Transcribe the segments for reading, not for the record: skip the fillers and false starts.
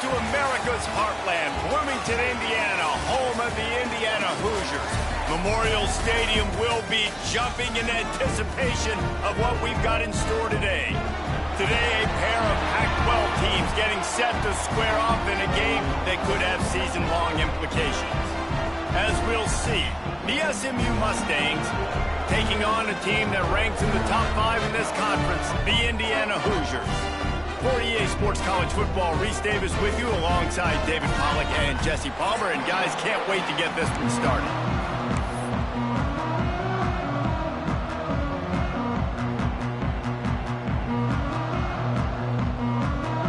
to America's heartland, Bloomington, Indiana, home of the Indiana Hoosiers. Memorial Stadium will be jumping in anticipation of what we've got in store today. Today, a pair of Pac-12 teams getting set to square off in a game that could have season-long implications. As we'll see, the SMU Mustangs taking on a team that ranks in the top 5 in this conference, the Indiana Hoosiers. For EA Sports College Football, Reese Davis with you alongside David Pollack and Jesse Palmer. And guys, can't wait to get this one started.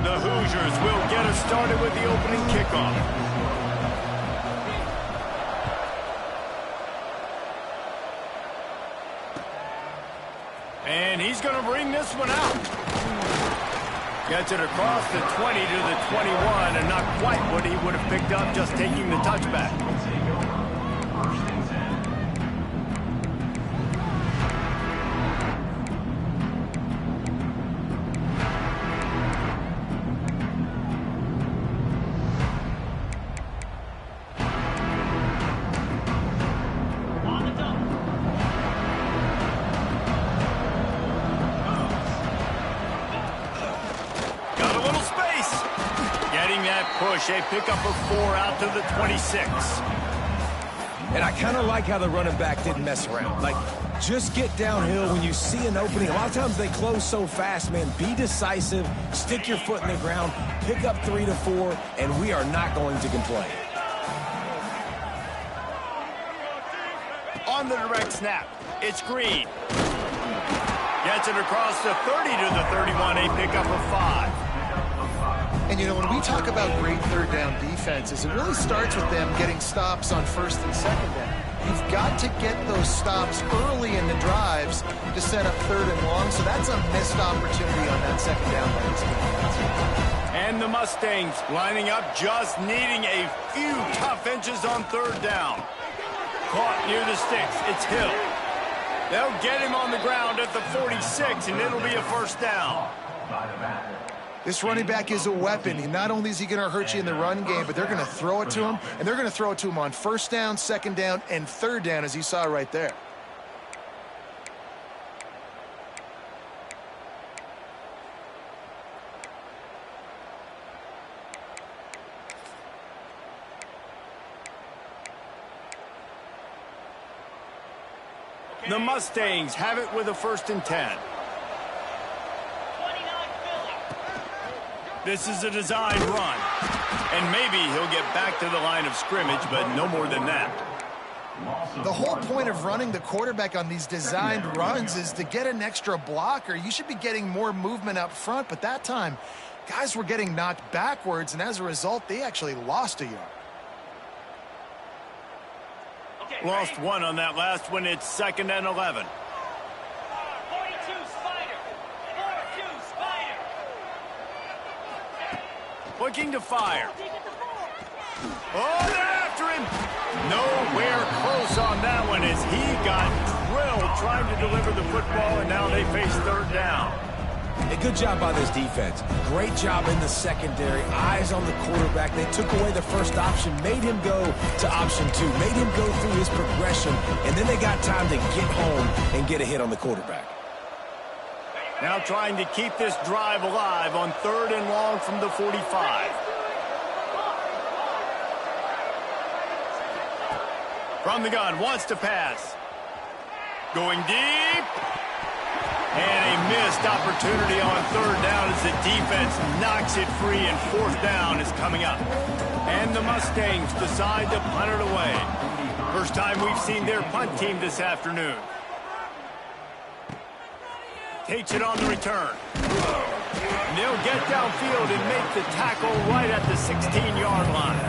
The Hoosiers will get us started with the opening kickoff. And he's going to bring this one out. Gets it across the 20 to the 21, and not quite what he would have picked up just taking the touchback. Push, a pickup of 4 out to the 26. And I kind of like how the running back didn't mess around. Like, just get downhill when you see an opening. A lot of times they close so fast, man. Be decisive, stick your foot in the ground, pick up 3 to 4, and we are not going to complain. On the direct snap, it's Green. Gets it across the 30 to the 31, a pickup of 5. And, you know, when we talk about great third down defenses, it really starts with them getting stops on first and second down. You've got to get those stops early in the drives to set up third and long, so that's a missed opportunity on that second down by this defense. And the Mustangs lining up, just needing a few tough inches on third down. Caught near the sticks, it's Hill. They'll get him on the ground at the 46, and it'll be a first down. This running back is a weapon. Not only is he going to hurt you in the run game, but they're going to throw it to him, and they're going to throw it to him on first down, second down, and third down, as you saw right there. The Mustangs have it with a 1st and 10. This is a designed run, and maybe he'll get back to the line of scrimmage, but no more than that. The whole point of running the quarterback on these designed runs is to get an extra blocker. You should be getting more movement up front, but that time, guys were getting knocked backwards, and as a result, they actually lost a yard. Lost 1 on that last one. It's 2nd and 11. Looking to fire. Oh, they're after him. Nowhere close on that one as he got drilled trying to deliver the football, and now they face third down. A good job by this defense. Great job in the secondary. Eyes on the quarterback. They took away the first option, made him go to option 2, made him go through his progression, and then they got time to get home and get a hit on the quarterback. Now trying to keep this drive alive on 3rd and long from the 45. From the gun, wants to pass. Going deep. And a missed opportunity on 3rd down as the defense knocks it free, and 4th down is coming up. And the Mustangs decide to punt it away. First time we've seen their punt team this afternoon. Takes it on the return. And they'll get downfield and make the tackle right at the 16-yard line.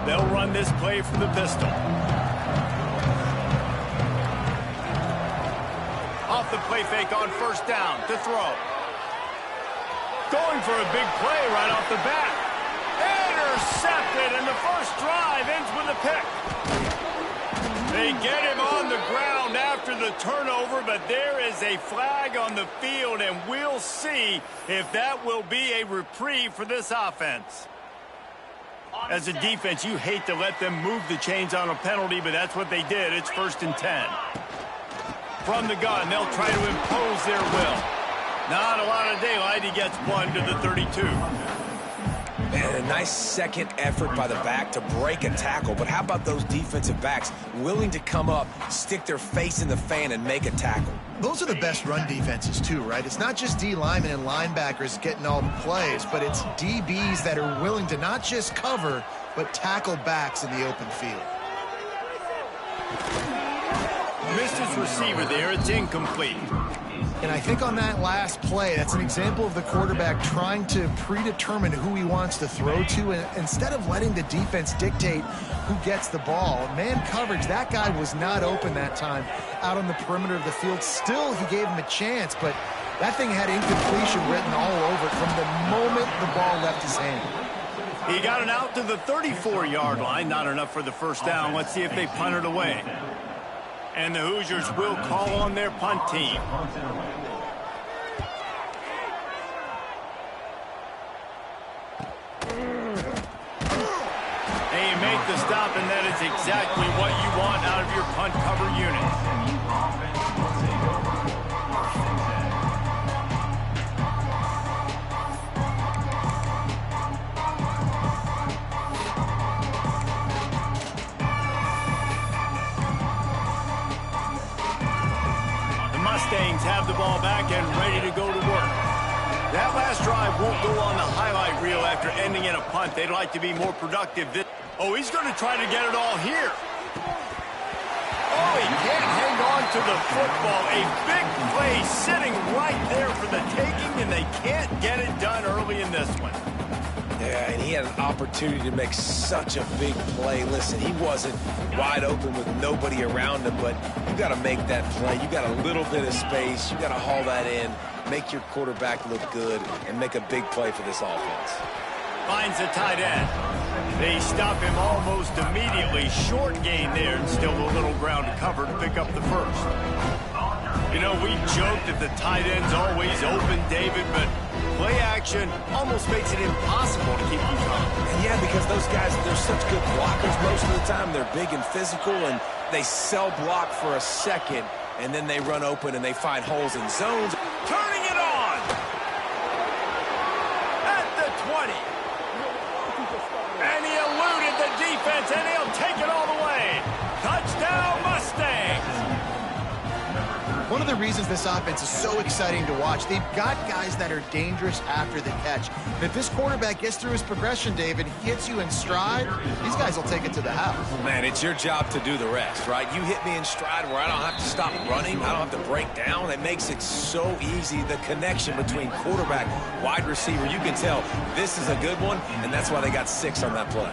They'll run this play from the pistol. Off the play fake on 1st down to throw. Going for a big play right off the bat. intercepted, and the first drive ends with a pick. They get him on the ground after the turnover, but there is a flag on the field, and we'll see if that will be a reprieve for this offense. As a defense, you hate to let them move the chains on a penalty, but that's what they did. It's 1st and 10. From the gun, they'll try to impose their will. Not a lot of daylight. He gets one to the 32. Man, a nice second effort by the back to break a tackle. But how about those defensive backs willing to come up, stick their face in the fan, and make a tackle? Those are the best run defenses, too, right? It's not just D linemen and linebackers getting all the plays, but it's DBs that are willing to not just cover, but tackle backs in the open field. Missed his receiver there. It's incomplete. And I think on that last play, that's an example of the quarterback trying to predetermine who he wants to throw to, and instead of letting the defense dictate who gets the ball. Man coverage, that guy was not open that time out on the perimeter of the field. Still, he gave him a chance, but that thing had incompletion written all over it from the moment the ball left his hand. He got it out to the 34-yard line. Not enough for the first down. Let's see if they punt it away. And the Hoosiers will call on their punt team. They make the stop, and that is exactly what you want out of your punt cover unit. Mustangs have the ball back and ready to go to work. That last drive won't go on the highlight reel after ending in a punt. They'd like to be more productive. Oh, he's going to try to get it all here. Oh, he can't hang on to the football. A big play sitting right there for the taking, and they can't get it done early in this one. Yeah, and he had an opportunity to make such a big play. Listen, he wasn't wide open with nobody around him, but you got to make that play. You got a little bit of space. You got to haul that in, make your quarterback look good, and make a big play for this offense. Finds the tight end. They stop him almost immediately. Short gain there, and still a little ground to cover to pick up the first. You know, we joked that the tight end's always open, David, but play action almost makes it impossible to keep them calm. Yeah, because those guys, they're such good blockers most of the time. They're big and physical, and they sell block for a second, and then they run open and they find holes in zones. Turning it on! At the 20. And he eluded the defense, and he'll take it all the way. Touchdown, Mustangs! One of the reasons this offense is so exciting to watch, they've got guys that are dangerous after the catch. And if this quarterback gets through his progression, David, he hits you in stride, these guys will take it to the house. Man, it's your job to do the rest, right? You hit me in stride where I don't have to stop running. I don't have to break down. It makes it so easy. The connection between quarterback, wide receiver, you can tell this is a good one, and that's why they got 6 on that play.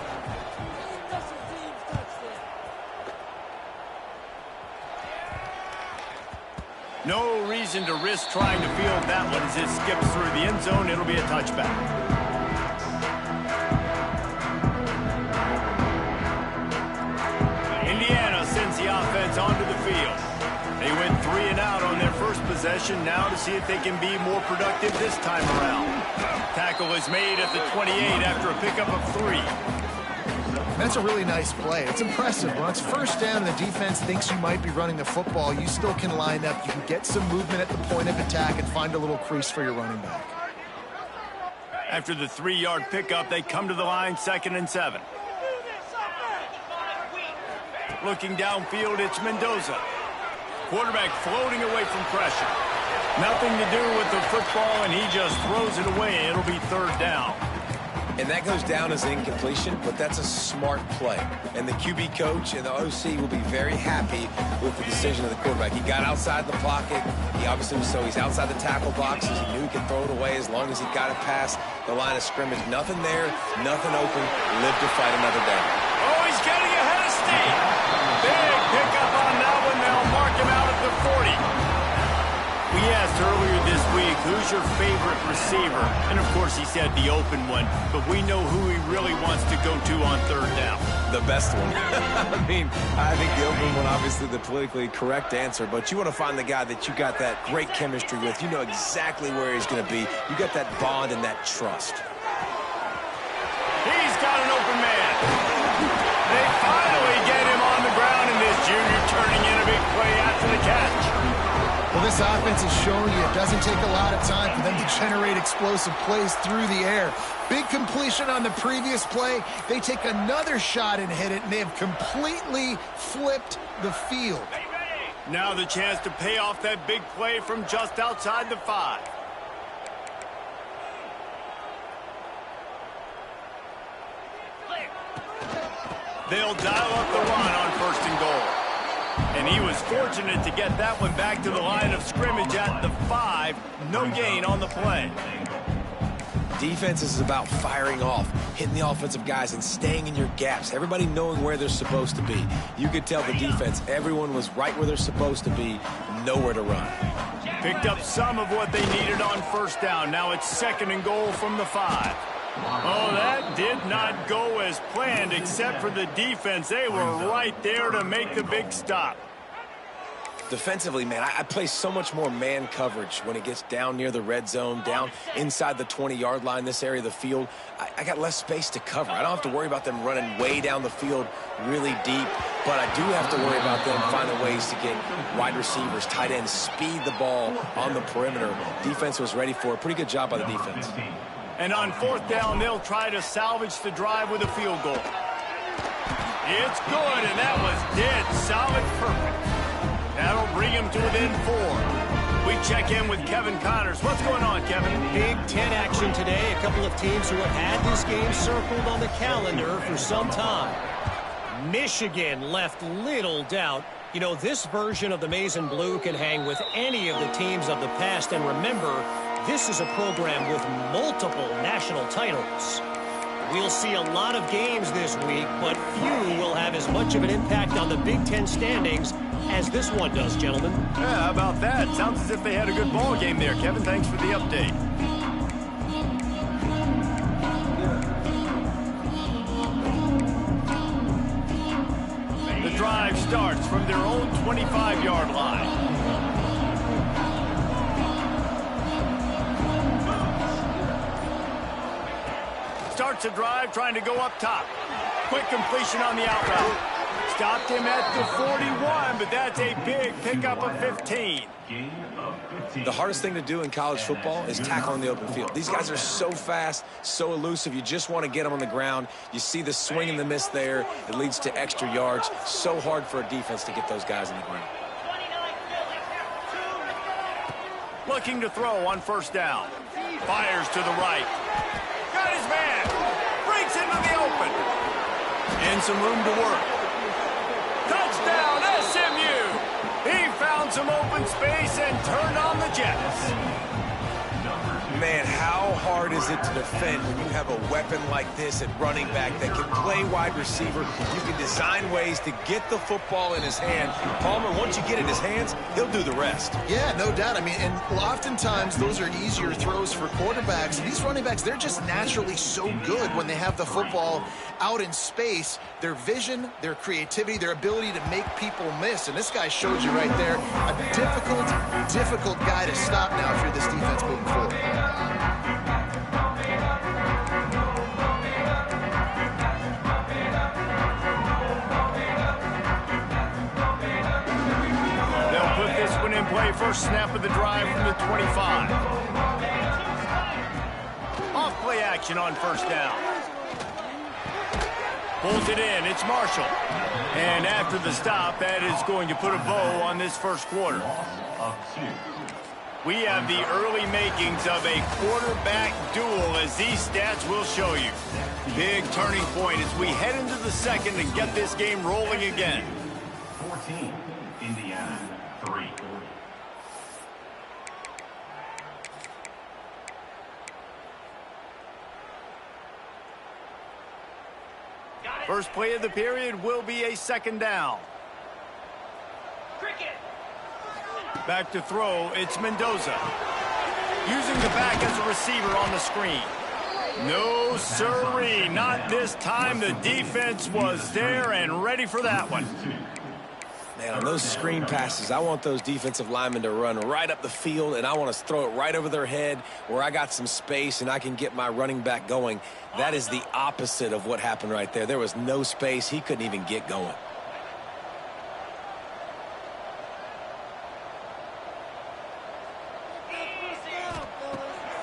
No reason to risk trying to field that one as it skips through the end zone. It'll be a touchback. Indiana sends the offense onto the field. They went 3 and out on their first possession. Now to see if they can be more productive this time around. Tackle is made at the 28 after a pickup of 3. That's a really nice play. It's impressive. When it's first down and the defense thinks you might be running the football, you still can line up. You can get some movement at the point of attack and find a little crease for your running back. After the 3-yard pickup, they come to the line, 2nd and 7. Looking downfield, it's Mendoza. Quarterback floating away from pressure. Nothing to do with the football, and he just throws it away. It'll be 3rd down. And that goes down as an incompletion, but that's a smart play. And the QB coach and the OC will be very happy with the decision of the quarterback. He got outside the pocket. He obviously was, so he's outside the tackle boxes. He knew he could throw it away as long as he got it past the line of scrimmage. Nothing there, nothing open. Live to fight another day. Oh, he's getting ahead of steam. Big pickup on that one. They'll mark him out at the 40. We asked earlier this week, who's your favorite receiver? And, of course, he said the open one, but we know who he really wants to go to on third down. The best one. I mean, I think the open one, obviously the politically correct answer, but you want to find the guy that you got that great chemistry with. You know exactly where he's going to be. You got that bond and that trust. He's got an open man. They finally get him on the ground, and this junior turning in a big play after the catch. Well, this offense has shown you it doesn't take a lot of time for them to generate explosive plays through the air. Big completion on the previous play. They take another shot and hit it, and they have completely flipped the field. Now the chance to pay off that big play from just outside the 5. They'll dial up the run on 1st and goal. And he was fortunate to get that one back to the line of scrimmage at the 5. No gain on the play. Defense is about firing off, hitting the offensive guys, and staying in your gaps. Everybody knowing where they're supposed to be. You could tell the defense, everyone was right where they're supposed to be, nowhere to run. Picked up some of what they needed on 1st down. Now it's 2nd and goal from the 5. Oh, that did not go as planned, except for the defense. They were right there to make the big stop. Defensively, man, I play so much more man coverage when it gets down near the red zone, down inside the 20-yard line, this area of the field. I got less space to cover. I don't have to worry about them running way down the field really deep, but I do have to worry about them finding ways to get wide receivers, tight ends, speed the ball on the perimeter. Defense was ready for it. Pretty good job by the defense. And on 4th down, they'll try to salvage the drive with a field goal. It's good, and that was dead solid perfect. That'll bring him to within 4. We check in with Kevin Connors. What's going on, Kevin? Big Ten action today. A couple of teams who have had this game circled on the calendar for some time. Michigan left little doubt. You know, this version of the Maize and Blue can hang with any of the teams of the past. And remember, this is a program with multiple national titles. We'll see a lot of games this week, but few will have as much of an impact on the Big Ten standings as this one does, gentlemen. Yeah, how about that? Sounds as if they had a good ball game there, Kevin. Thanks for the update. The drive starts from their own 25-yard line. Starts a drive trying to go up top. Quick completion on the out route. Stopped him at the 41, but that's a big pickup of 15. The hardest thing to do in college football is tackle on the open field. These guys are so fast, so elusive. You just want to get them on the ground. You see the swing and the miss there. It leads to extra yards. So hard for a defense to get those guys on the ground. Looking to throw on 1st down. Fires to the right. Got his man. Breaks into the open. And some room to work. Touchdown, SMU! He found some open space and turned on the Jets. Man, how hard is it to defend when you have a weapon like this at running back that can play wide receiver? You can design ways to get the football in his hand. Palmer, once you get it in his hands, he'll do the rest. Yeah, no doubt. I mean, and oftentimes those are easier throws for quarterbacks. These running backs, they're just naturally so good when they have the football out in space. Their vision, their creativity, their ability to make people miss. And this guy showed you right there, a difficult guy to stop now if you're this defense moving forward. In play, first snap of the drive from the 25. Off play action on 1st down. Pulls it in, it's Marshall. And after the stop, that is going to put a bow on this 1st quarter. We have the early makings of a quarterback duel, as these stats will show you. Big turning point as we head into the 2nd and get this game rolling again. 14, Indiana, 3. First play of the period will be a 2nd down. Cricket. Back to throw, it's Mendoza. Using the back as a receiver on the screen. No sirree, not this time. The defense was there and ready for that one. Man, on those screen passes, I want those defensive linemen to run right up the field, and I want to throw it right over their head where I got some space and I can get my running back going. That is the opposite of what happened right there. There was no space. He couldn't even get going.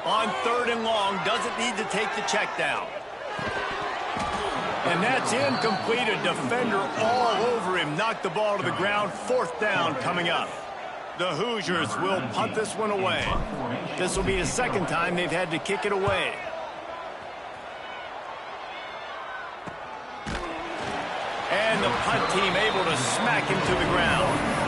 On 3rd and long, doesn't need to take the check down. And that's incomplete. A defender all over him. Knocked the ball to the ground. 4th down coming up. The Hoosiers will punt this one away. This will be the 2nd time they've had to kick it away. And the punt team able to smack him to the ground.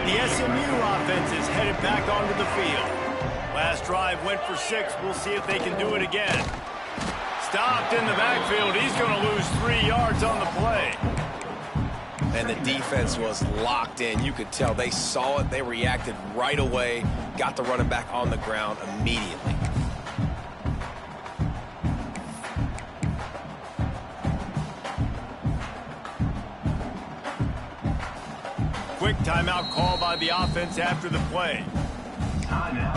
The SMU offense is headed back onto the field. Last drive went for 6. We'll see if they can do it again. Stopped in the backfield. He's going to lose 3 yards on the play. And the defense was locked in. You could tell they saw it. They reacted right away. Got the running back on the ground immediately. Quick timeout call by the offense after the play. Timeout,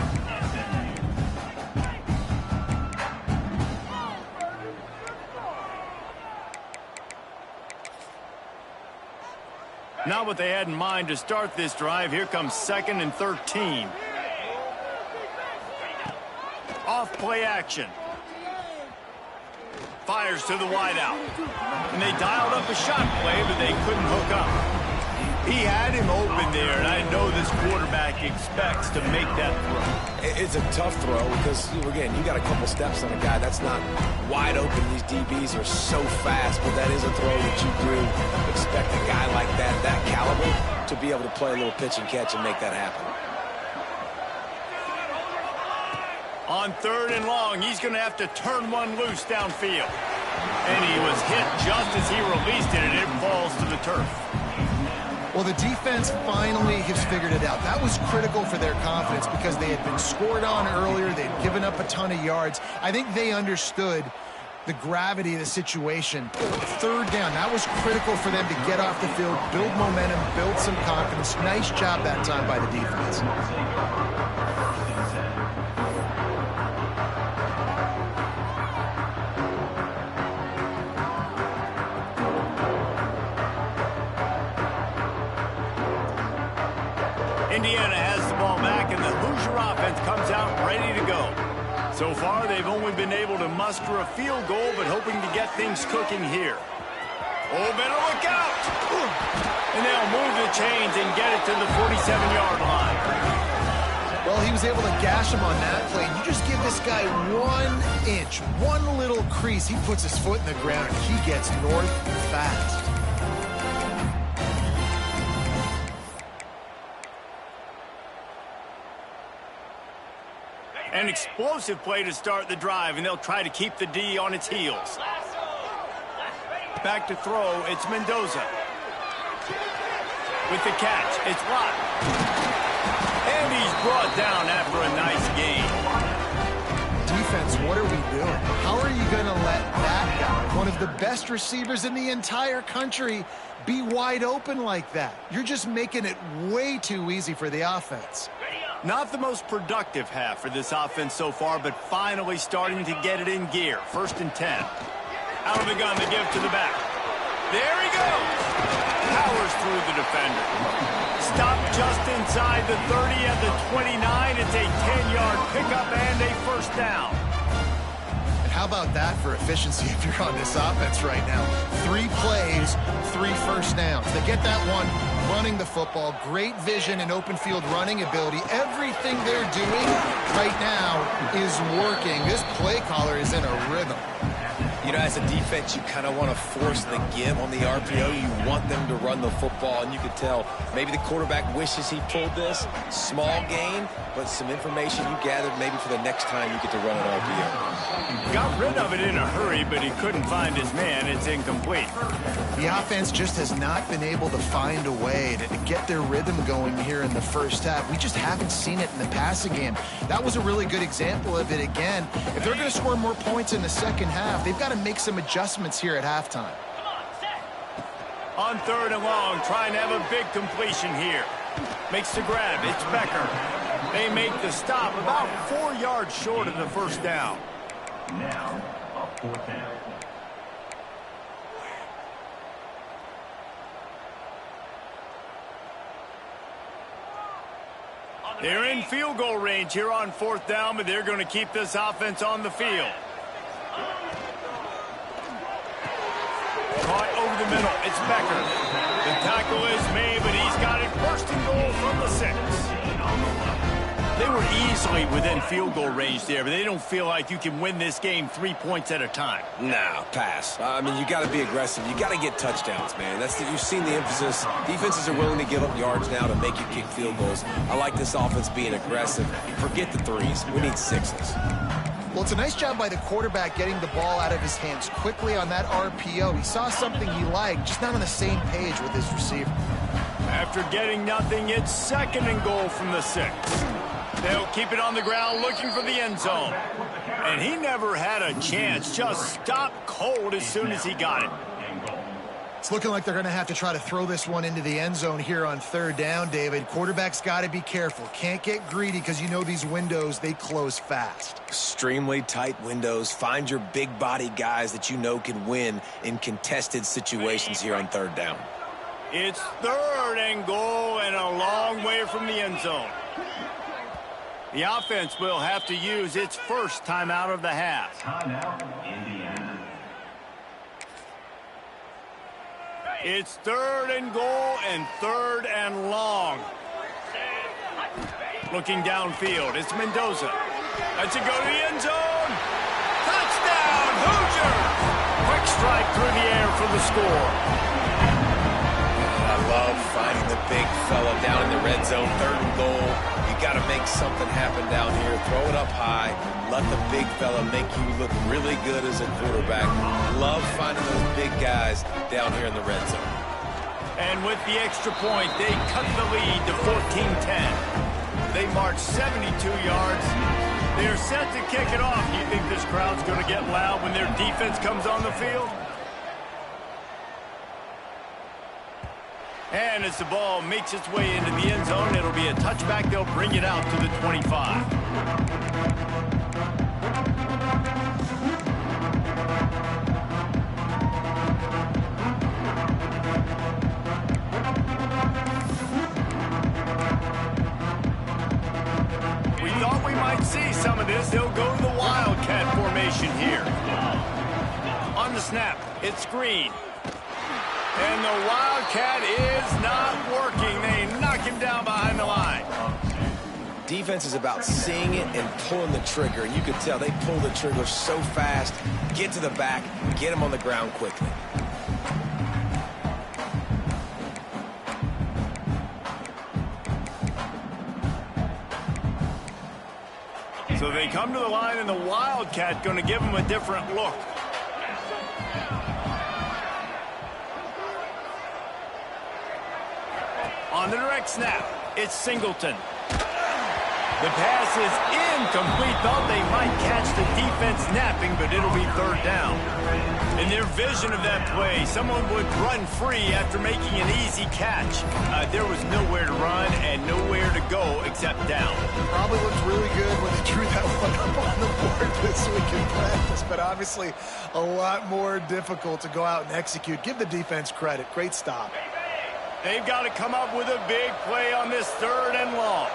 SMU. Not what they had in mind to start this drive. Here comes 2nd and 13. Off play action. Fires to the wideout. And they dialed up a shot play, but they couldn't hook up. He had him open there, and I know this quarterback expects to make that throw. It's a tough throw because, again, you got a couple steps on a guy. That's not wide open. These DBs are so fast, but that is a throw that you do expect a guy like that caliber, to be able to play a little pitch and catch and make that happen. On 3rd and long, he's going to have to turn one loose downfield. And he was hit just as he released it, and it falls to the turf. Well, the defense finally has figured it out. That was critical for their confidence because they had been scored on earlier. They'd given up a ton of yards. I think they understood the gravity of the situation. 3rd down, that was critical for them to get off the field, build momentum, build some confidence. Nice job that time by the defense. Indiana has the ball back, and the Hoosier offense comes out ready to go. So far, they've only been able to muster a field goal, but hoping to get things cooking here. Oh, better look out! And they'll move the chains and get it to the 47-yard line. Well, he was able to gash him on that play. You just give this guy 1 inch, one little crease, he puts his foot in the ground, and he gets north fast. An explosive play to start the drive, and they'll try to keep the D on its heels. Back to throw, it's Mendoza. With the catch, it's Lott. And he's brought down after a nice gain. Defense, what are we doing? How are you going to let that guy, one of the best receivers in the entire country, be wide open like that? You're just making it way too easy for the offense. Not the most productive half for this offense so far, but finally starting to get it in gear. 1st and 10. Out of the gun, they give to the back. There he goes. Powers through the defender. Stopped just inside the 30 at the 29. It's a 10-yard pickup and a 1st down. And how about that for efficiency if you're on this offense right now? 3 plays, 3 first downs. They get that one running the football, great vision and open field running ability. Everything they're doing right now is working. This play caller is in a rhythm. You know, as a defense, you kind of want to force the give on the RPO. You want them to run the football, and you could tell maybe the quarterback wishes he pulled this. Small gain, but some information you gathered maybe for the next time you get to run an RPO. Got rid of it in a hurry, but he couldn't find his man. It's incomplete. The offense just has not been able to find a way to get their rhythm going here in the first half. We just haven't seen it in the passing game. That was a really good example of it again. If they're going to score more points in the second half, they've got to make some adjustments here at halftime. On 3rd and long, trying to have a big completion here. Makes the grab. It's Becker. They make the stop about 4 yards short of the first down. Now, a 4th down. They're in field goal range here on 4th down, but they're going to keep this offense on the field. Caught over the middle. It's Becker. The tackle is made, but he's got it 1st and goal from the 6. They were easily within field goal range there, but they don't feel like you can win this game 3 points at a time. Nah, pass. I mean, you got to be aggressive. You got to get touchdowns, man. You've seen the emphasis. Defenses are willing to give up yards now to make you kick field goals. I like this offense being aggressive. Forget the 3s. We need 6s. Well, it's a nice job by the quarterback getting the ball out of his hands quickly on that RPO. He saw something he liked, just not on the same page with his receiver. After getting nothing, it's 2nd and goal from the 6. They'll keep it on the ground looking for the end zone. And he never had a chance. Just stopped cold as soon as he got it. It's looking like they're going to have to try to throw this one into the end zone here on 3rd down, David. Quarterback's got to be careful. Can't get greedy because you know these windows, they close fast. Extremely tight windows. Find your big body guys that you know can win in contested situations here on 3rd down. It's 3rd and goal and a long way from the end zone. The offense will have to use its first timeout of the half. Timeout, Indiana. It's 3rd and goal and 3rd and long. Looking downfield, it's Mendoza. That's a go to the end zone. Touchdown, Hoosiers! Quick strike through the air for the score. I love finding the big fella down in the red zone. 3rd and goal. You got to make something happen down here. Throw it up high. Let the big fella make you look really good as a quarterback. Love finding those big guys down here in the red zone. And with the extra point, they cut the lead to 14-10. They march 72 yards. They're set to kick it off. Do you think this crowd's going to get loud when their defense comes on the field? And as the ball makes its way into the end zone, it'll be a touchback. They'll bring it out to the 25. We thought we might see some of this. They'll go to the Wildcat formation here. On the snap, it's Green. And the Wildcat is not working. They knock him down behind the line. Defense is about seeing it and pulling the trigger. And you can tell they pull the trigger so fast, get to the back, get him on the ground quickly. So they come to the line, and the Wildcat going to give them a different look. On the direct snap, it's Singleton. The pass is incomplete. Thought they might catch the defense napping, but it'll be 3rd down. In their vision of that play, someone would run free after making an easy catch. There was nowhere to run and nowhere to go except down. Probably looked really good when they drew that one up on the board this week in practice, but obviously a lot more difficult to go out and execute. Give the defense credit. Great stop. They've got to come up with a big play on this 3rd and long.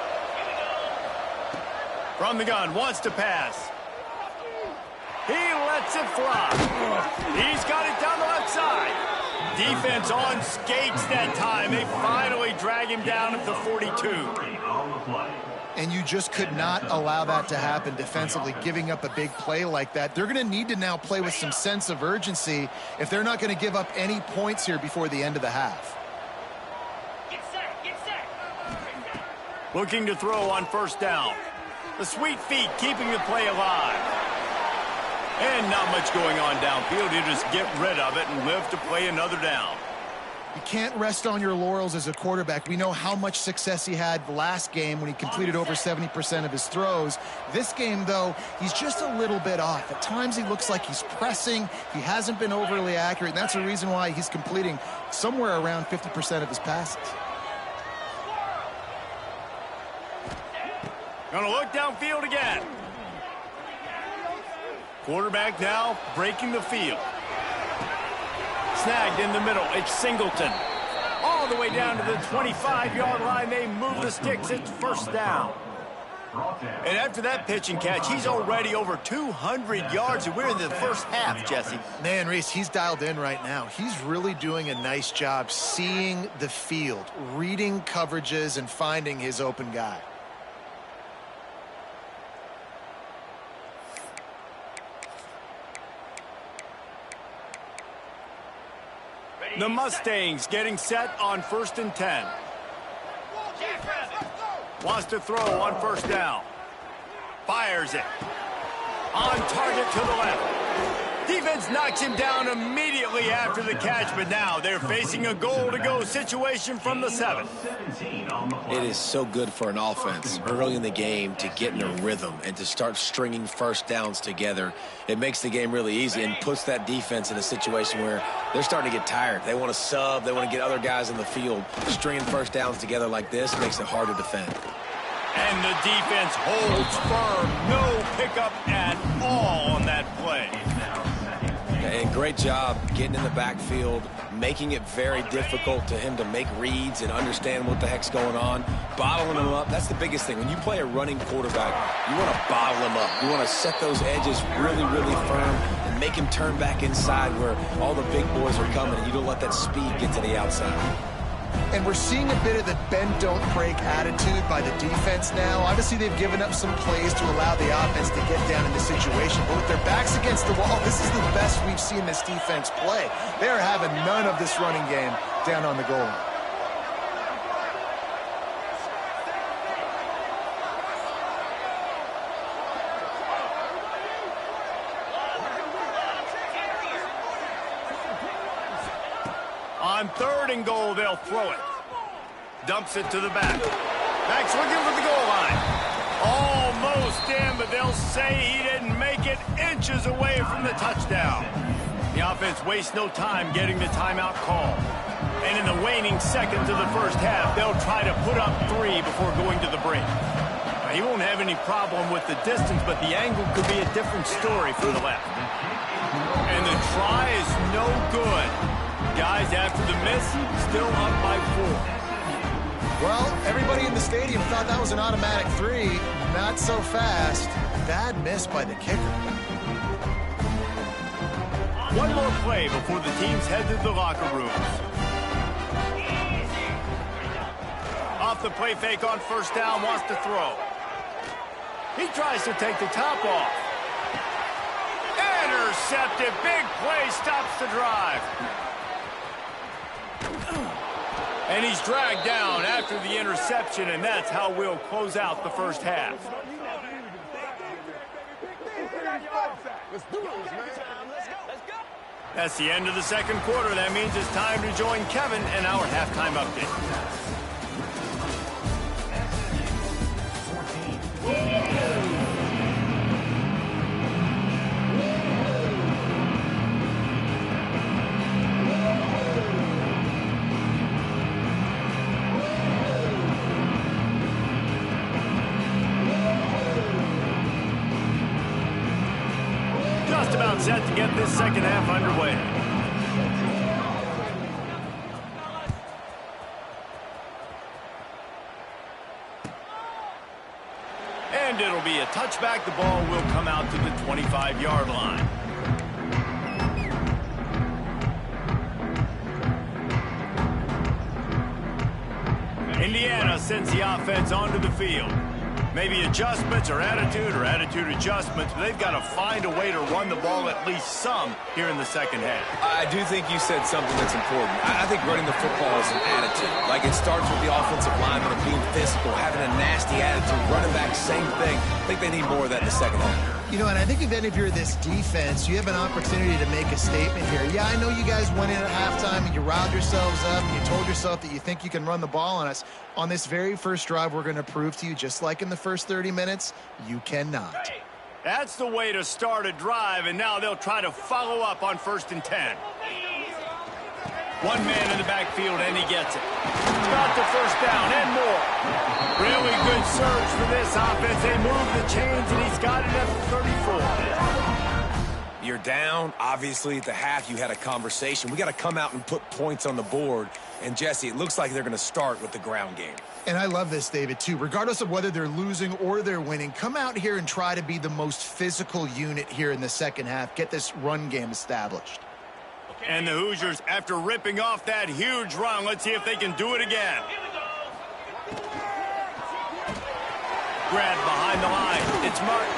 From the gun, wants to pass. He lets it fly. He's got it down the left side. Defense on skates that time. They finally drag him down at the 42. And you just could not allow that to happen defensively, giving up a big play like that. They're going to need to now play with some sense of urgency if they're not going to give up any points here before the end of the half. Looking to throw on first down. The sweet feet keeping the play alive. And not much going on downfield. You just get rid of it and live to play another down. You can't rest on your laurels as a quarterback. We know how much success he had the last game when he completed over 70% of his throws. This game, though, he's just a little bit off. At times he looks like he's pressing. He hasn't been overly accurate, and that's the reason why he's completing somewhere around 50% of his passes. Gonna look downfield again. Quarterback now breaking the field. Snagged in the middle. It's Singleton. All the way down to the 25-yard line. They move the sticks. It's first down. And after that pitch and catch, he's already over 200 yards, and we're in the first half, Jesse. Man, Reese, he's dialed in right now. He's really doing a nice job seeing the field, reading coverages, and finding his open guy. The Mustangs getting set on 1st and 10. Wants to throw on first down. Fires it. On target to the left. Defense knocks him down immediately after the catch, but now they're facing a goal-to-go situation from the 7. It is so good for an offense early in the game to get in a rhythm and to start stringing first downs together. It makes the game really easy and puts that defense in a situation where they're starting to get tired. They want to sub. They want to get other guys in the field. Stringing first downs together like this makes it hard to defend. And the defense holds firm. No pickup at all on that play. And great job getting in the backfield, making it very difficult to him to make reads and understand what the heck's going on, bottling him up. That's the biggest thing. When you play a running quarterback, you want to bottle him up. You want to set those edges really, really firm and make him turn back inside where all the big boys are coming, and you don't let that speed get to the outside. And we're seeing a bit of the bend, don't break attitude by the defense now. Obviously, they've given up some plays to allow the offense to get down in the situation. But with their backs against the wall, this is the best we've seen this defense play. They are having none of this running game down on the goal line. On 3rd and goal, they'll throw it. Dumps it to the back. Back's looking for the goal line. Almost in, but they'll say he didn't make it, inches away from the touchdown. The offense wastes no time getting the timeout call. And in the waning seconds of the first half, they'll try to put up 3 before going to the break. Now, he won't have any problem with the distance, but the angle could be a different story from the left. And the try is no good. Guys, after the miss, still up by 4. Well, everybody in the stadium thought that was an automatic 3. Not so fast. Bad miss by the kicker. One more play before the teams head to the locker rooms. Off the play fake on first down, wants to throw. He tries to take the top off. Intercepted. Big play stops the drive. And he's dragged down after the interception, and that's how we'll close out the first half. That's the end of the second quarter. That means it's time to join Kevin in our halftime update. Set to get this second half underway. And it'll be a touchback. The ball will come out to the 25-yard line. Indiana sends the offense onto the field. Maybe adjustments or attitude adjustments, but they've got to find a way to run the ball at least some here in the second half. I do think you said something that's important. I think running the football is an attitude. Like, it starts with the offensive lineman and being physical, having a nasty attitude. Running back, same thing. I think they need more of that in the second half. You know, and I think if you're this defense, you have an opportunity to make a statement here. Yeah, I know you guys went in at halftime and you riled yourselves up. And you told yourself that you think you can run the ball on us. On this very first drive, we're going to prove to you, just like in the first 30 minutes, you cannot. That's the way to start a drive, and now they'll try to follow up on 1st and 10. One man in the backfield, and he gets it. Got the first down and more. Really good surge for this offense. They move the chains, and he's got it at the 34. You're down. Obviously, at the half, you had a conversation. We got to come out and put points on the board. And, Jesse, it looks like they're going to start with the ground game. And I love this, David, too. Regardless of whether they're losing or they're winning, come out here and try to be the most physical unit here in the second half. Get this run game established. And the Hoosiers, after ripping off that huge run, let's see if they can do it again. Grab behind the line. It's Martin.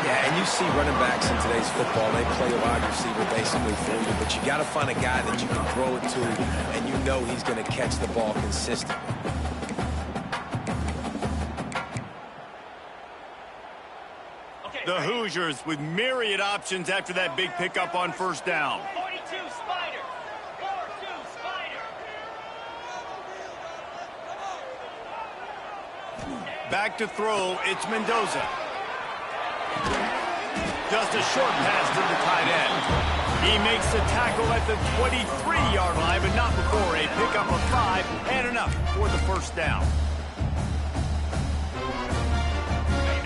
Yeah, and you see running backs in today's football, they play a wide receiver basically for you, but you got to find a guy that you can throw it to, and you know he's going to catch the ball consistently. The Hoosiers with myriad options after that big pickup on 1st down. 42 Spider. 42 Spider. Back to throw, it's Mendoza. Just a short pass to the tight end. He makes the tackle at the 23-yard line, but not before a pickup of 5 and enough for the 1st down.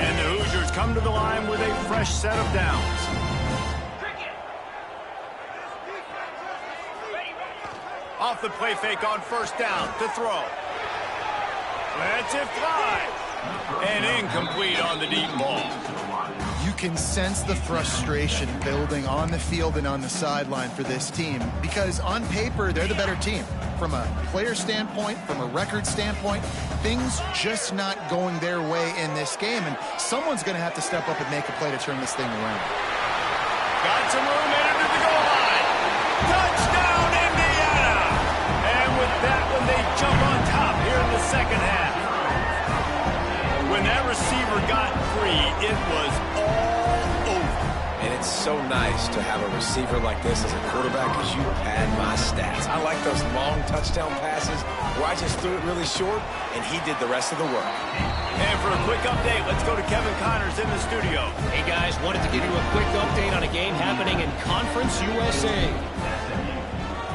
And the Hoosiers come to the line with a fresh set of downs. Off the play fake on 1st down to throw. Lets it fly. And incomplete on the deep ball. You can sense the frustration building on the field and on the sideline for this team because on paper, they're the better team. From a player standpoint, from a record standpoint, things just not going their way in this game, and someone's going to have to step up and make a play to turn this thing around. Got some room into the goal line. Touchdown, Indiana! And with that one, they jump on top here in the second half. When that receiver got free, it was all over. And it's so nice to have a receiver like this as a quarterback because you pad my stats. I like those long touchdown passes where I just threw it really short, and he did the rest of the work. And for a quick update, let's go to Kevin Connors in the studio. Hey, guys, wanted to give you a quick update on a game happening in Conference USA.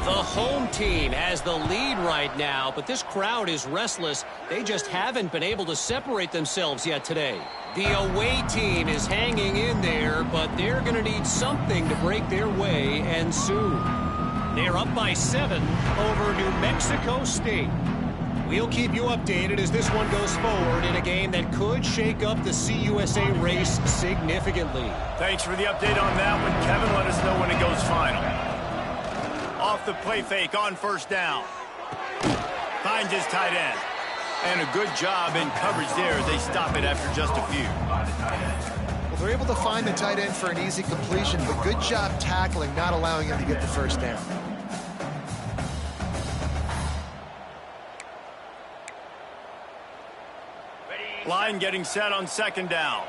The home team has the lead right now, but this crowd is restless. They just haven't been able to separate themselves yet today. The away team is hanging in there, but they're going to need something to break their way, and soon. They're up by 7 over New Mexico State. We'll keep you updated as this one goes forward in a game that could shake up the CUSA race significantly. Thanks for the update on that one, Kevin. Let us know when it goes final. Off the play fake on 1st down. Finds his tight end. And a good job in coverage there as they stop it after just a few. Well, they're able to find the tight end for an easy completion, but good job tackling, not allowing him to get the 1st down. Line getting set on 2nd down.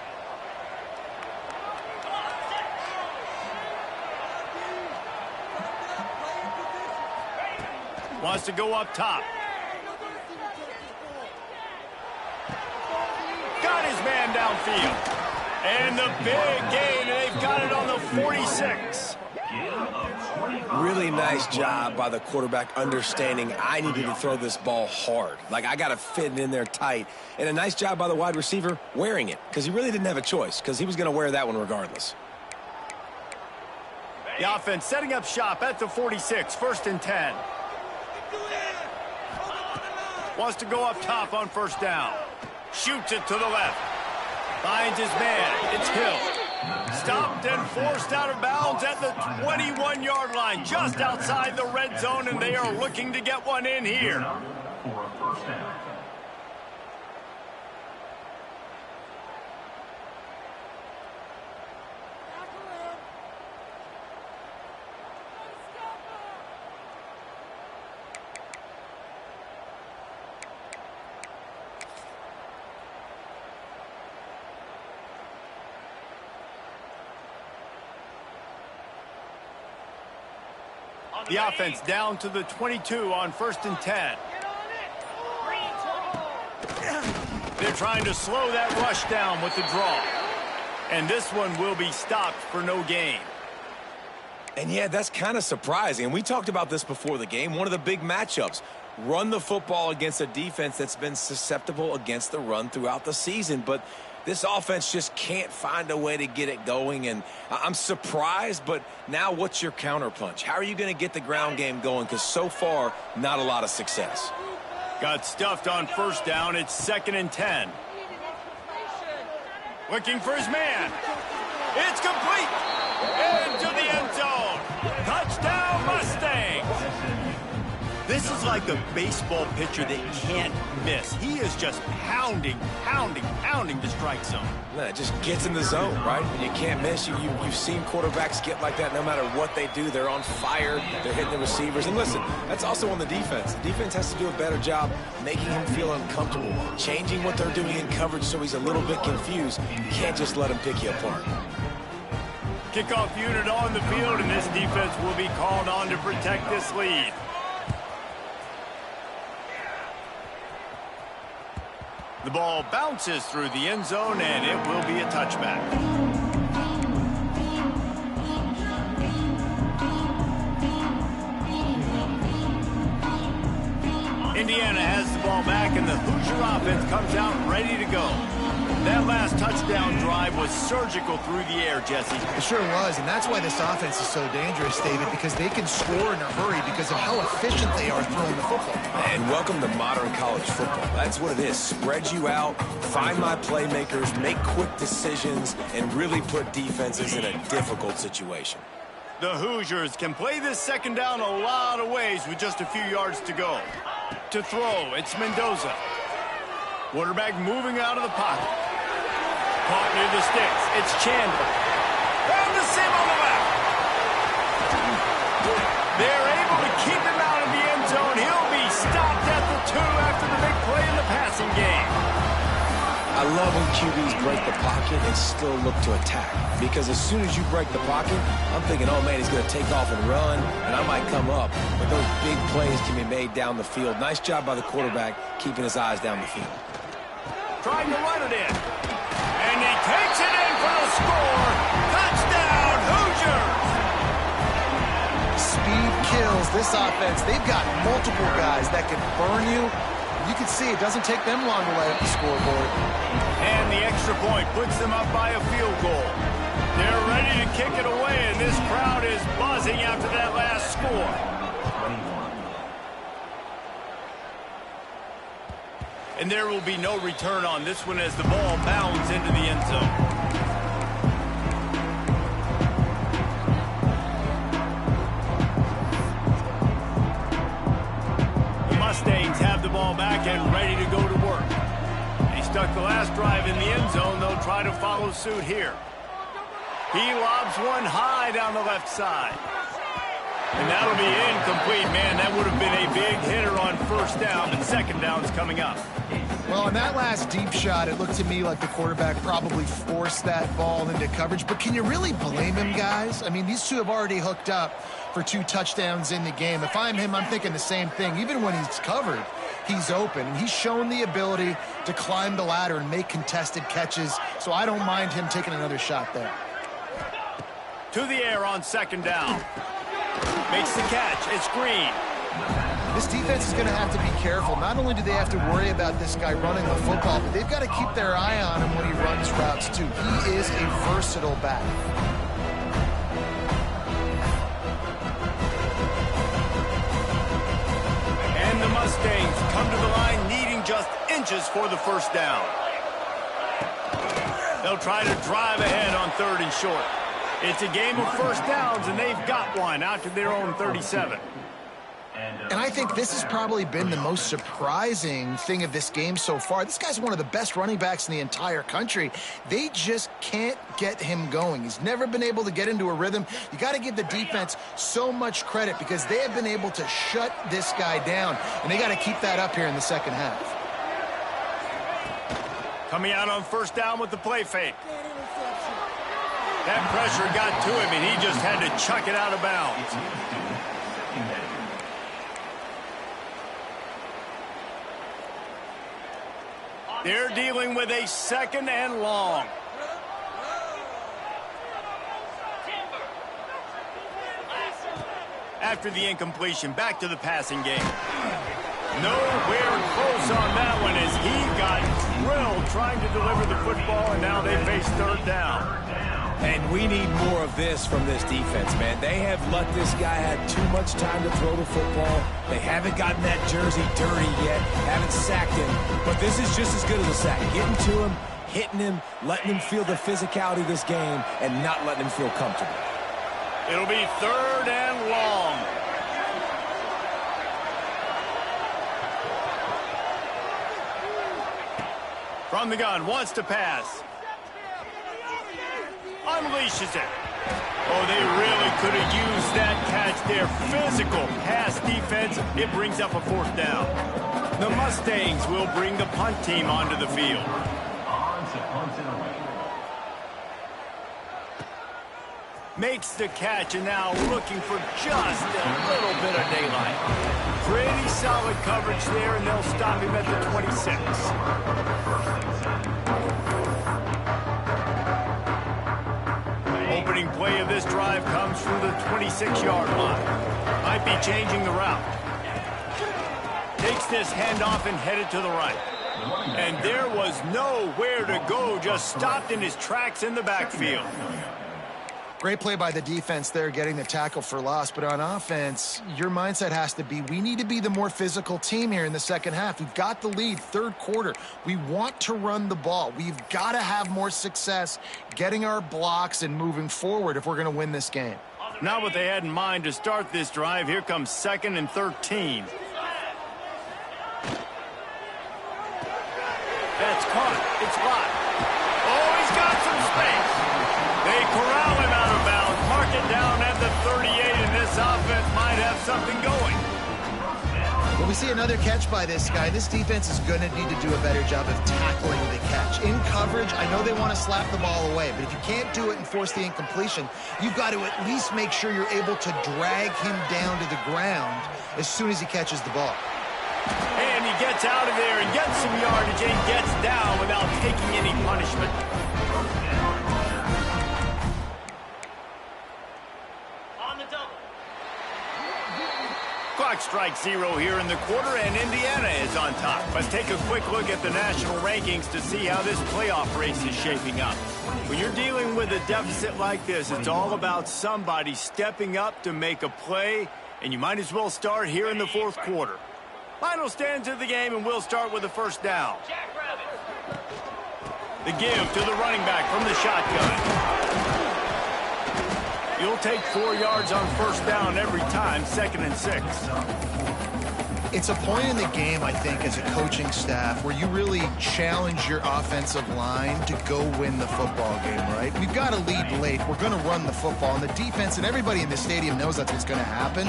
Wants to go up top. Got his man downfield. And the big gain, and they've got it on the 46. Really nice job by the quarterback understanding I needed to throw this ball hard. Like, I got to fit it in there tight. And a nice job by the wide receiver wearing it because he really didn't have a choice because he was going to wear that one regardless. The offense setting up shop at the 46, 1st and 10. Wants to go up top on 1st down. Shoots it to the left. Finds his man. It's Hill. Stopped and forced out of bounds at the 21-yard line, just outside the red zone, and they are looking to get one in here. The offense down to the 22 on 1st and 10. They're trying to slow that rush down with the draw. And this one will be stopped for no gain. And yeah, that's kind of surprising. And we talked about this before the game. One of the big matchups. Run the football against a defense that's been susceptible against the run throughout the season. But this offense just can't find a way to get it going. And I'm surprised, but now what's your counterpunch? How are you going to get the ground game going? Because so far, not a lot of success. Got stuffed on 1st down. It's 2nd and 10. Looking for his man. It's complete. Into the end zone. Touchdown, Mustangs. This is like a baseball pitcher that can't miss. He is just pounding the strike zone. No, it just gets in the zone, right? And you can't miss. You've seen quarterbacks get like that no matter what they do. They're on fire. They're hitting the receivers. And listen, that's also on the defense. The defense has to do a better job making him feel uncomfortable, changing what they're doing in coverage so he's a little bit confused. You can't just let him pick you apart. Kickoff unit on the field, and this defense will be called on to protect this lead. The ball bounces through the end zone, and it will be a touchback. Indiana has the ball back, and the Hoosier offense comes out ready to go. That last touchdown drive was surgical through the air, Jesse. It sure was, and that's why this offense is so dangerous, David, because they can score in a hurry because of how efficient they are throwing the football. And welcome to modern college football. That's what it is. Spread you out, find my playmakers, make quick decisions, and really put defenses in a difficult situation. The Hoosiers can play this 2nd down a lot of ways with just a few yards to go. To throw, it's Mendoza. Quarterback moving out of the pocket. Caught near the sticks. It's Chandler. And the sim on the left. They're able to keep him out of the end zone. He'll be stopped at the 2 after the big play in the passing game. I love when QBs break the pocket and still look to attack. Because as soon as you break the pocket, I'm thinking, oh man, he's going to take off and run, and I might come up. But those big plays can be made down the field. Nice job by the quarterback keeping his eyes down the field. Trying to run it in. And he takes it in for the score. Touchdown, Hoosiers! Speed kills this offense. They've got multiple guys that can burn you. You can see it doesn't take them long to light up the scoreboard. And the extra point puts them up by a field goal. They're ready to kick it away, and this crowd is buzzing after that last score. And there will be no return on this one as the ball bounds into the end zone. The Mustangs have the ball back and ready to go to work. They stuck the last drive in the end zone. They'll try to follow suit here. He lobs one high down the left side. And that'll be incomplete, man. That would have been a big hitter on 1st down, but 2nd down's coming up. Well, on that last deep shot, it looked to me like the quarterback probably forced that ball into coverage. But can you really blame him, guys? I mean, these two have already hooked up for 2 touchdowns in the game. If I'm him, I'm thinking the same thing. Even when he's covered, he's open. And he's shown the ability to climb the ladder and make contested catches. So I don't mind him taking another shot there. To the air on 2nd down. Makes the catch. It's Green. This defense is going to have to be careful. Not only do they have to worry about this guy running the football, but they've got to keep their eye on him when he runs routes, too. He is a versatile back. And the Mustangs come to the line needing just inches for the 1st down. They'll try to drive ahead on 3rd and short. It's a game of 1st downs, and they've got one out to their own 37. And I think this has probably been the most surprising thing of this game so far. This guy's one of the best running backs in the entire country. They just can't get him going. He's never been able to get into a rhythm. You got to give the defense so much credit because they have been able to shut this guy down, and they got to keep that up here in the 2nd half. Coming out on 1st down with the play fake. That pressure got to him, and he just had to chuck it out of bounds. They're dealing with a 2nd and long. After the incompletion, back to the passing game. Nowhere close on that one as he got drilled trying to deliver the football, and now they face 3rd down. And we need more of this from this defense, man. They have let this guy have too much time to throw the football. They haven't gotten that jersey dirty yet, haven't sacked him. But this is just as good as a sack. Getting to him, hitting him, letting him feel the physicality of this game, and not letting him feel comfortable. It'll be 3rd and long. From the gun, wants to pass. Unleashes it. Oh, they really could have used that catch there. Physical pass defense. It brings up a 4th down. The Mustangs will bring the punt team onto the field. Makes the catch, and now looking for just a little bit of daylight. Pretty solid coverage there, and they'll stop him at the 26. Opening play of this drive comes from the 26-yard line. Might be changing the route. Takes this handoff and headed to the right. And there was nowhere to go, just stopped in his tracks in the backfield. Great play by the defense there, getting the tackle for loss. But on offense, your mindset has to be, we need to be the more physical team here in the 2nd half. We've got the lead, 3rd quarter. We want to run the ball. We've got to have more success getting our blocks and moving forward if we're going to win this game. Not what they had in mind to start this drive. Here comes 2nd and 13. That's caught. It's locked. Oh, he's got some space. They corral him out of bounds. Mark it down at the 38, and this offense might have something going. When we see another catch by this guy, this defense is going to need to do a better job of tackling the catch. In coverage, I know they want to slap the ball away, but if you can't do it and force the incompletion, you've got to at least make sure you're able to drag him down to the ground as soon as he catches the ball. And he gets out of there and gets some yardage and gets down without taking any punishment. Clock strikes 0 here in the quarter, and Indiana is on top. Let's take a quick look at the national rankings to see how this playoff race is shaping up. When you're dealing with a deficit like this, it's all about somebody stepping up to make a play, and you might as well start here in the 4th quarter. Final stands of the game, and we'll start with the 1st down. The give to the running back from the shotgun. You'll take 4 yards on 1st down every time, 2nd and 6. It's a point in the game, I think, as a coaching staff where you really challenge your offensive line to go win the football game, right? We've got to lead late. We're going to run the football, and the defense and everybody in the stadium knows that's what's going to happen.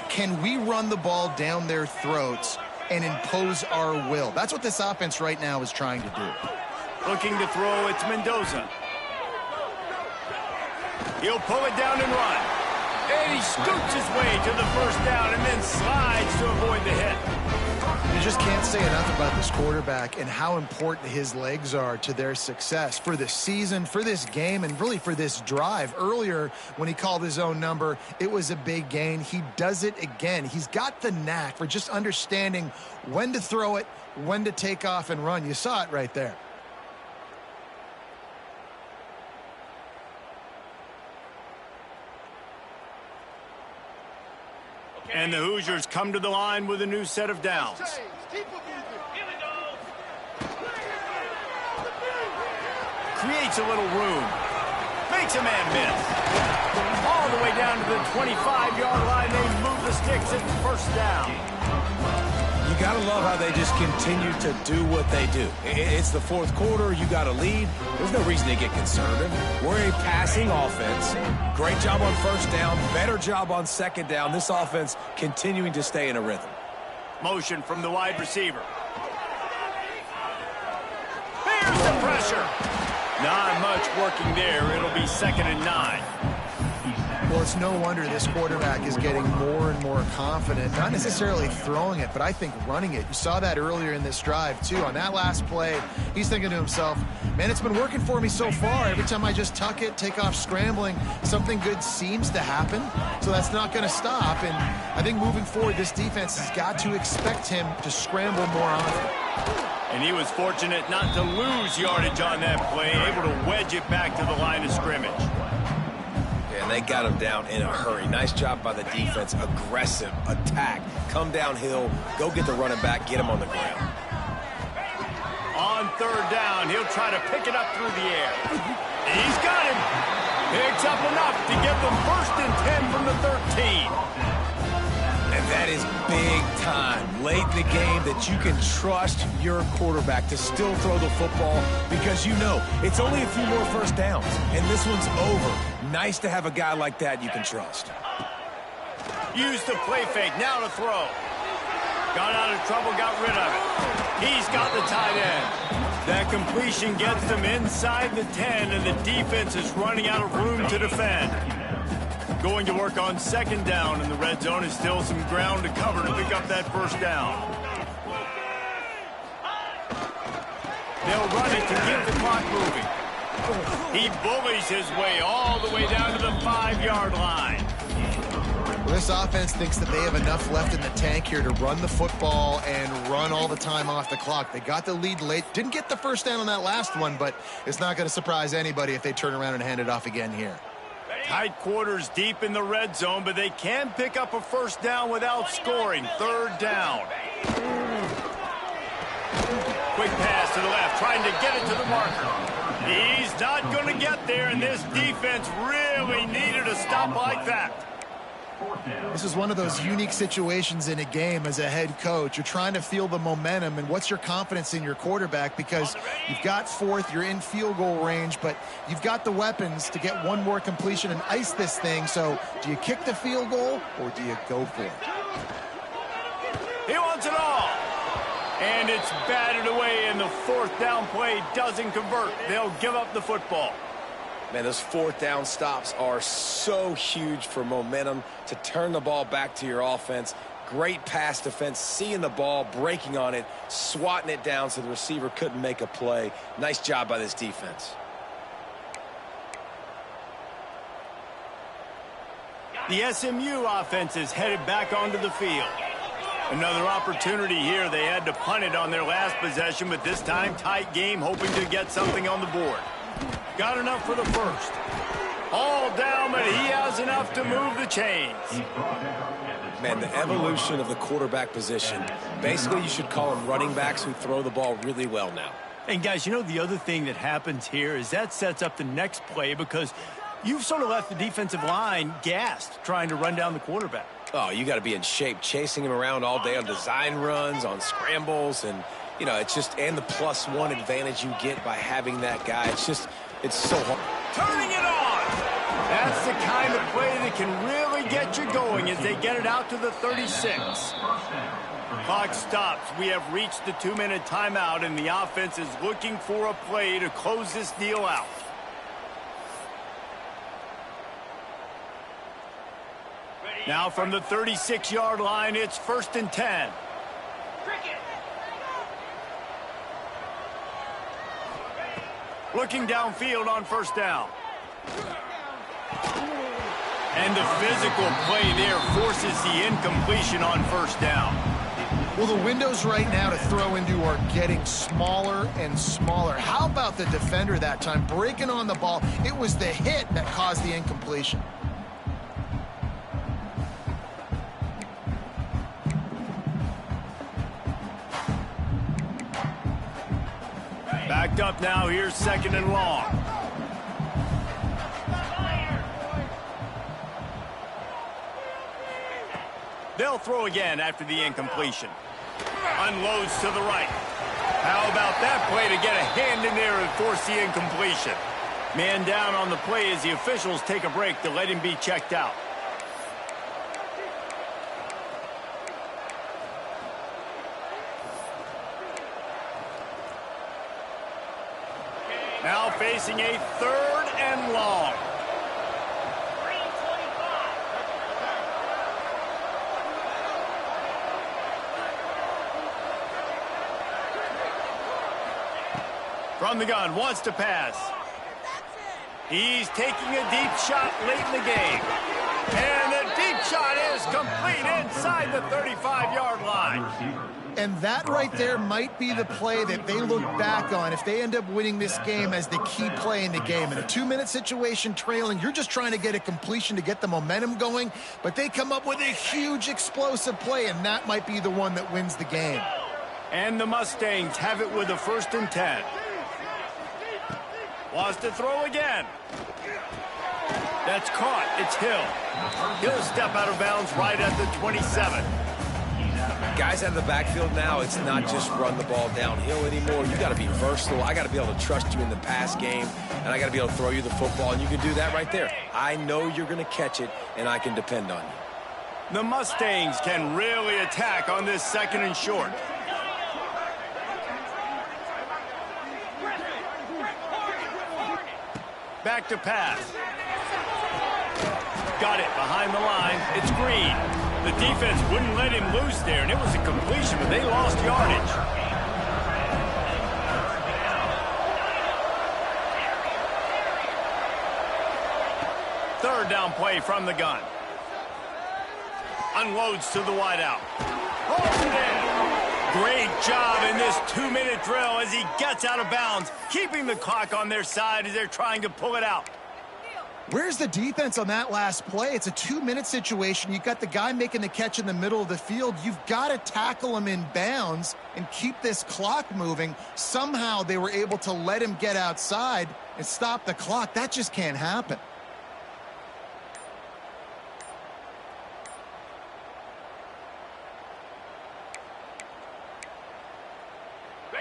Can we run the ball down their throats and impose our will? That's what this offense right now is trying to do. Looking to throw, it's Mendoza. He'll pull it down and run. And he scoots his way to the 1st down and then slides to avoid the hit. You just can't say enough about this quarterback and how important his legs are to their success for the season, for this game, and really for this drive. Earlier, when he called his own number, it was a big gain. He does it again. He's got the knack for just understanding when to throw it, when to take off and run. You saw it right there. And the Hoosiers come to the line with a new set of downs. Creates a little room. Makes a man miss. All the way down to the 25-yard line. They move the sticks at 1st down. You got to love how they just continue to do what they do. It's the 4th quarter. You got to lead. There's no reason to get conservative. We're a passing offense. Great job on 1st down. Better job on 2nd down. This offense continuing to stay in a rhythm. Motion from the wide receiver. There's the pressure. Not much working there. It'll be 2nd and 9. Well, it's no wonder this quarterback is getting more and more confident, not necessarily throwing it, but I think running it. You saw that earlier in this drive, too. On that last play, he's thinking to himself, man, it's been working for me so far. Every time I just tuck it, take off scrambling, something good seems to happen, so that's not going to stop. And I think moving forward, this defense has got to expect him to scramble more often. And he was fortunate not to lose yardage on that play, able to wedge it back to the line of scrimmage. And they got him down in a hurry. Nice job by the defense. Aggressive attack. Come downhill. Go get the running back. Get him on the ground. On third down, he'll try to pick it up through the air. He's got him. Picks up enough to get them 1st and 10 from the 13. And that is big time. Late in the game that you can trust your quarterback to still throw the football because you know it's only a few more first downs. And this one's over. Nice to have a guy like that you can trust. Use the play fake, now to throw. Got out of trouble, got rid of it. He's got the tight end. That completion gets them inside the 10, and the defense is running out of room to defend. Going to work on 2nd down, and the red zone is still some ground to cover to pick up that 1st down. They'll run it to keep the clock moving. He bullies his way all the way down to the 5-yard line. Well, this offense thinks that they have enough left in the tank here to run the football and run all the time off the clock. They got the lead late. Didn't get the 1st down on that last one, but it's not going to surprise anybody if they turn around and hand it off again here. Tight quarters deep in the red zone, but they can pick up a 1st down without scoring. 3rd down. Quick pass to the left, trying to get it to the marker. He's not going to get there, and this defense really needed a stop like that. This is one of those unique situations in a game as a head coach. You're trying to feel the momentum, and what's your confidence in your quarterback? Because you've got 4th, you're in field goal range, but you've got the weapons to get one more completion and ice this thing. So do you kick the field goal, or do you go for it? He wants it all. And it's batted away, and the 4th down play doesn't convert. They'll give up the football. Man, those 4th down stops are so huge for momentum to turn the ball back to your offense. Great pass defense, seeing the ball, breaking on it, swatting it down so the receiver couldn't make a play. Nice job by this defense. The SMU offense is headed back onto the field. Another opportunity here. They had to punt it on their last possession, but this time tight game, hoping to get something on the board. Got enough for the 1st. All down, but he has enough to move the chains. Man, the evolution of the quarterback position. Basically, you should call them running backs who throw the ball really well now. And guys, you know the other thing that happens here is that sets up the next play because you've sort of left the defensive line gassed trying to run down the quarterback. Oh, you got to be in shape, chasing him around all day on design runs, on scrambles, and, you know, it's just, and the +1 advantage you get by having that guy. It's just, it's so hard. Turning it on! That's the kind of play that can really get you going as they get it out to the 36. Clock stops. We have reached the 2-minute timeout, and the offense is looking for a play to close this deal out. Now from the 36-yard line, it's 1st and 10. Looking downfield on 1st down. And the physical play there forces the incompletion on 1st down. Well, the windows right now to throw into are getting smaller and smaller. How about the defender that time breaking on the ball? It was the hit that caused the incompletion. Backed up now, here's 2nd and long. They'll throw again after the incompletion. Unloads to the right. How about that play to get a hand in there and force the incompletion? Man down on the play as the officials take a break to let him be checked out. Now facing a 3rd and long. From the gun, wants to pass. He's taking a deep shot late in the game. And the deep shot is complete inside the 35-yard line. And that right there might be the play that they look back on if they end up winning this game as the key play in the game. In a 2-minute situation trailing, you're just trying to get a completion to get the momentum going, but they come up with a huge explosive play, and that might be the one that wins the game. And the Mustangs have it with a 1st and 10. Wants to throw again. That's caught. It's Hill. He'll step out of bounds right at the 27. Guys out of the backfield now, it's not just run the ball downhill anymore. You got to be versatile. I got to be able to trust you in the pass game, and I got to be able to throw you the football, and you can do that right there. I know you're going to catch it, and I can depend on you. The Mustangs can really attack on this 2nd and short. Back to pass. Got it behind the line. It's Green. The defense wouldn't let him loose there, and it was a completion, but they lost yardage. Third down play from the gun. Unloads to the wideout. Holds it in. Great job in this 2-minute drill as he gets out of bounds, keeping the clock on their side as they're trying to pull it out. Where's the defense on that last play? It's a 2-minute situation. You've got the guy making the catch in the middle of the field. You've got to tackle him in bounds and keep this clock moving. Somehow they were able to let him get outside and stop the clock. That just can't happen.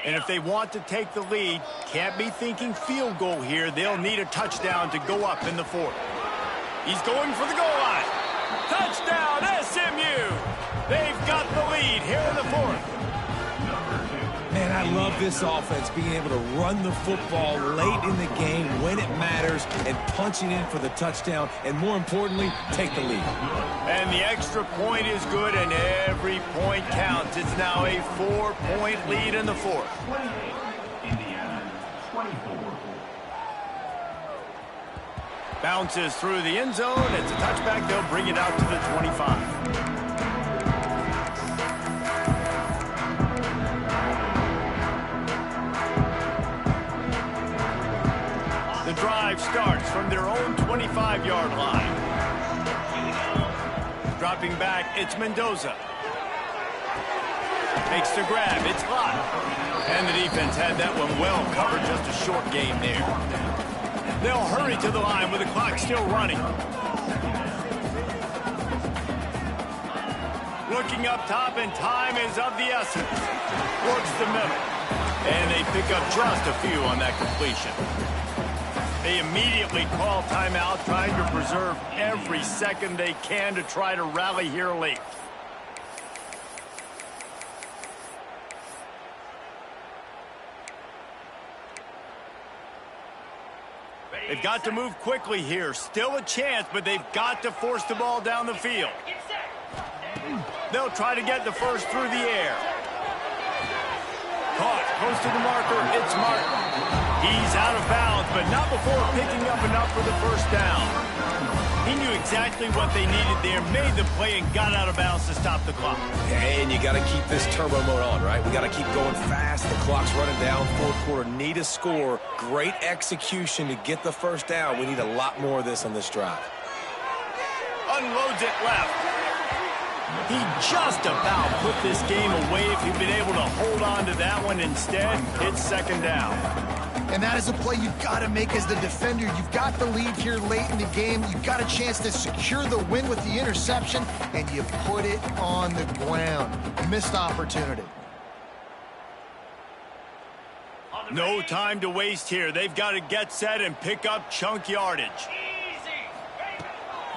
And if they want to take the lead, can't be thinking field goal here. They'll need a touchdown to go up in the 4th. He's going for the goal line. Touchdown, SMU! They've got the lead here in the 4th. Man, I love this offense, being able to run the football late in the game when it matters and punching in for the touchdown, and more importantly, take the lead. And the extra point is good, and every point counts. It's now a 4-point lead in the 4th. Indiana, 24. Bounces through the end zone. It's a touchback. They'll bring it out to the 25. The drive starts from their own 25-yard line. Dropping back, it's Mendoza. Makes the grab, it's Lott. And the defense had that one well covered, just a short game there. They'll hurry to the line with the clock still running. Looking up top, and time is of the essence. Works the middle. And they pick up just a few on that completion. They immediately call timeout, trying to preserve every second they can to try to rally here late. They've got to move quickly here. Still a chance, but they've got to force the ball down the field. They'll try to get the first through the air. Caught, close to the marker, it's Martin. He's out of bounds, but not before picking up enough for the first down. He knew exactly what they needed there, made the play, and got out of bounds to stop the clock. And you got to keep this turbo mode on, right? We got to keep going fast. The clock's running down. 4th quarter, need a score. Great execution to get the first down. We need a lot more of this on this drive. Unloads it left. He just about put this game away if he'd been able to hold on to that one. Instead, it's 2nd down. And that is a play you've got to make as the defender. You've got the lead here late in the game. You've got a chance to secure the win with the interception, and you put it on the ground. Missed opportunity. No time to waste here. They've got to get set and pick up chunk yardage.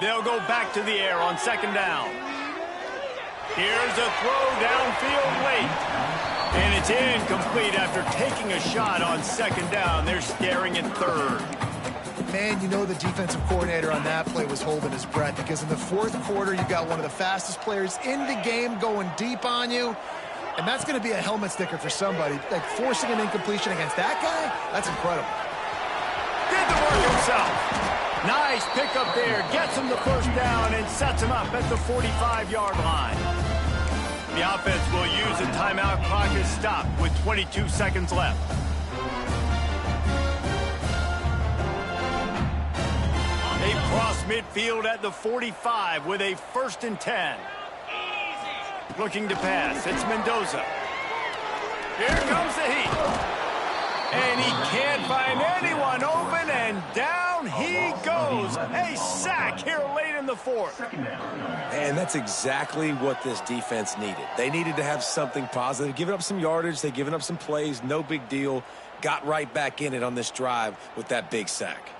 They'll go back to the air on 2nd down. Here's a throw downfield late. And it's incomplete after taking a shot on 2nd down. They're staring at 3rd. Man, you know the defensive coordinator on that play was holding his breath, because in the 4th quarter, you got one of the fastest players in the game going deep on you. And that's going to be a helmet sticker for somebody. Like, forcing an incompletion against that guy, that's incredible. Did the work himself. Nice pickup there. Gets him the first down and sets him up at the 45-yard line. The offense will use a timeout. Clock is stopped with 22 seconds left. They cross midfield at the 45 with a 1st and 10. Looking to pass. It's Mendoza. Here comes the heat. And he can't find anyone open, and down he goes. A sack here late in the 4th. And that's exactly what this defense needed. They needed to have something positive. Giving up some yardage, they've given up some plays, no big deal. Got right back in it on this drive with that big sack.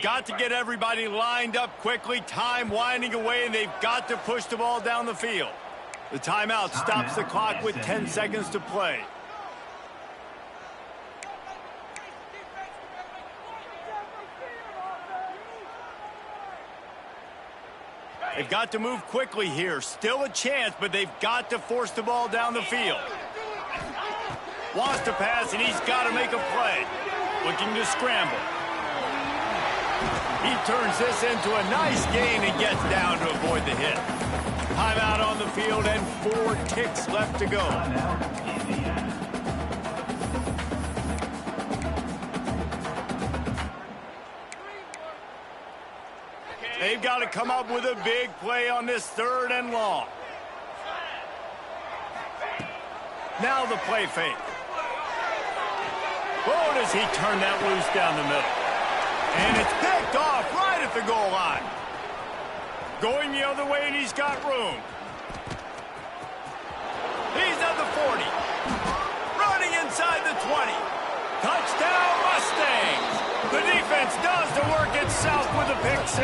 Got to get everybody lined up quickly. Time winding away, and they've got to push the ball down the field. The timeout stops the clock with 10 seconds to play. They've got to move quickly here. Still a chance, but they've got to force the ball down the field. Wants to pass, and he's got to make a play. Looking to scramble. He turns this into a nice gain and gets down to avoid the hit. Timeout on the field and 4 ticks left to go. They've got to come up with a big play on this 3rd and long. Now the play fake. Oh, does he turn that loose down the middle. And it's picked off right at the goal line. Going the other way, and he's got room. He's at the 40. Running inside the 20. Touchdown, Mustangs. The defense does the work itself with a pick 6.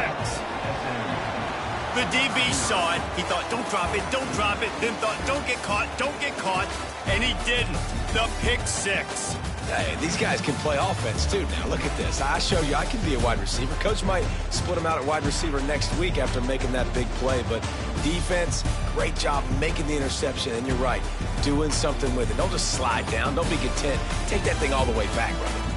The DB saw it. He thought, don't drop it, don't drop it. Then thought, don't get caught, don't get caught. And he didn't. The pick 6. Hey, these guys can play offense, too. Now, look at this. I show you I can be a wide receiver. Coach might split them out at wide receiver next week after making that big play. But defense, great job making the interception. And you're right, doing something with it. Don't just slide down. Don't be content. Take that thing all the way back, brother.